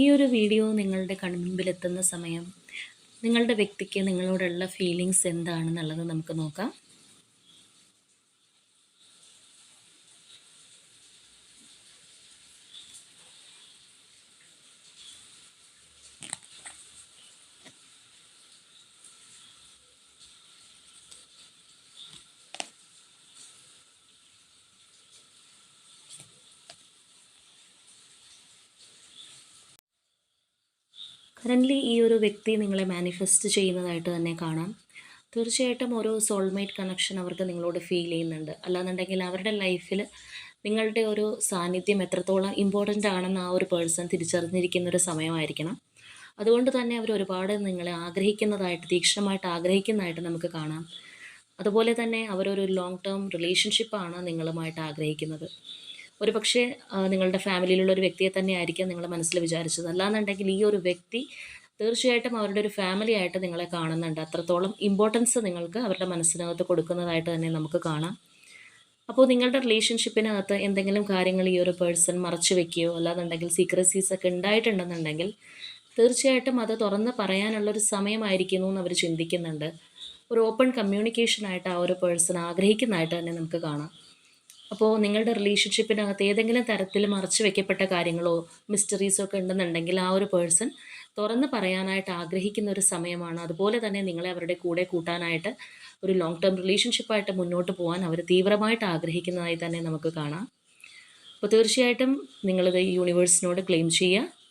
ഈ ഒരു വീഡിയോ നിങ്ങളുടെ കൺമുമ്പിലെത്തുന്ന സമയം നിങ്ങളുടെ വ്യക്തിക്ക് നിങ്ങളോടുള്ള ഫീലിങ്സ് എന്താണെന്നുള്ളത് നമുക്ക് നോക്കാം. കറൻ്റ്ലി ഈ ഒരു വ്യക്തി നിങ്ങളെ മാനിഫെസ്റ്റ് ചെയ്യുന്നതായിട്ട് തന്നെ കാണാം. തീർച്ചയായിട്ടും ഒരു സോൾമേറ്റ് കണക്ഷൻ അവർക്ക് നിങ്ങളോട് ഫീൽ ചെയ്യുന്നുണ്ട്. അല്ലാന്നുണ്ടെങ്കിൽ അവരുടെ ലൈഫിൽ നിങ്ങളുടെ ഒരു സാന്നിധ്യം എത്രത്തോളം ഇമ്പോർട്ടൻ്റ് ആണെന്ന് ആ ഒരു പേഴ്സൺ തിരിച്ചറിഞ്ഞിരിക്കുന്ന ഒരു സമയമായിരിക്കണം. അതുകൊണ്ട് തന്നെ അവർ ഒരുപാട് നിങ്ങളെ ആഗ്രഹിക്കുന്നതായിട്ട്, തീക്ഷ്ണമായിട്ട് ആഗ്രഹിക്കുന്നതായിട്ട് നമുക്ക് കാണാം. അതുപോലെ തന്നെ അവരൊരു ലോങ് ടേം റിലേഷൻഷിപ്പാണ് നിങ്ങളുമായിട്ട് ആഗ്രഹിക്കുന്നത്. ഒരു പക്ഷേ നിങ്ങളുടെ ഫാമിലിയിലുള്ള ഒരു വ്യക്തിയെ തന്നെ ആയിരിക്കാം നിങ്ങൾ മനസ്സിൽ വിചാരിച്ചത്. അല്ലാന്നുണ്ടെങ്കിൽ ഈ ഒരു വ്യക്തി തീർച്ചയായിട്ടും അവരുടെ ഒരു ഫാമിലി ആയിട്ട് നിങ്ങളെ കാണുന്നുണ്ട്. അത്രത്തോളം ഇമ്പോർട്ടൻസ് നിങ്ങൾക്ക് അവരുടെ മനസ്സിനകത്ത് കൊടുക്കുന്നതായിട്ട് തന്നെ നമുക്ക് കാണാം. അപ്പോൾ നിങ്ങളുടെ റിലേഷൻഷിപ്പിനകത്ത് എന്തെങ്കിലും കാര്യങ്ങൾ ഈ ഒരു പേഴ്സൺ മറച്ചു വെക്കുകയോ അല്ലാന്നുണ്ടെങ്കിൽ സീക്രസീസ് ഒക്കെ ഉണ്ടായിട്ടുണ്ടെന്നുണ്ടെങ്കിൽ തീർച്ചയായിട്ടും അത് തുറന്ന് പറയാനുള്ളൊരു സമയമായിരിക്കുന്നു എന്ന് അവർ ചിന്തിക്കുന്നുണ്ട്. ഒരു ഓപ്പൺ കമ്മ്യൂണിക്കേഷനായിട്ട് ആ ഒരു പേഴ്സൺ ആഗ്രഹിക്കുന്നതായിട്ട് തന്നെ നമുക്ക് കാണാം. അപ്പോൾ നിങ്ങളുടെ റിലേഷൻഷിപ്പിനകത്ത് ഏതെങ്കിലും തരത്തിൽ മറച്ചു വെക്കപ്പെട്ട കാര്യങ്ങളോ മിസ്റ്ററീസോ ഒക്കെ ഉണ്ടെന്നുണ്ടെങ്കിൽ ആ ഒരു പേഴ്സൺ തുറന്ന് പറയാനായിട്ട് ആഗ്രഹിക്കുന്ന ഒരു സമയമാണ്. അതുപോലെ തന്നെ നിങ്ങളെ അവരുടെ കൂടെ കൂട്ടാനായിട്ട് ഒരു ലോങ് ടേം റിലേഷൻഷിപ്പായിട്ട് മുന്നോട്ട് പോകാൻ അവർ തീവ്രമായിട്ട് ആഗ്രഹിക്കുന്നതായി തന്നെ നമുക്ക് കാണാം. അപ്പോൾ തീർച്ചയായിട്ടും നിങ്ങളിത് യൂണിവേഴ്സിനോട് ക്ലെയിം ചെയ്യുക.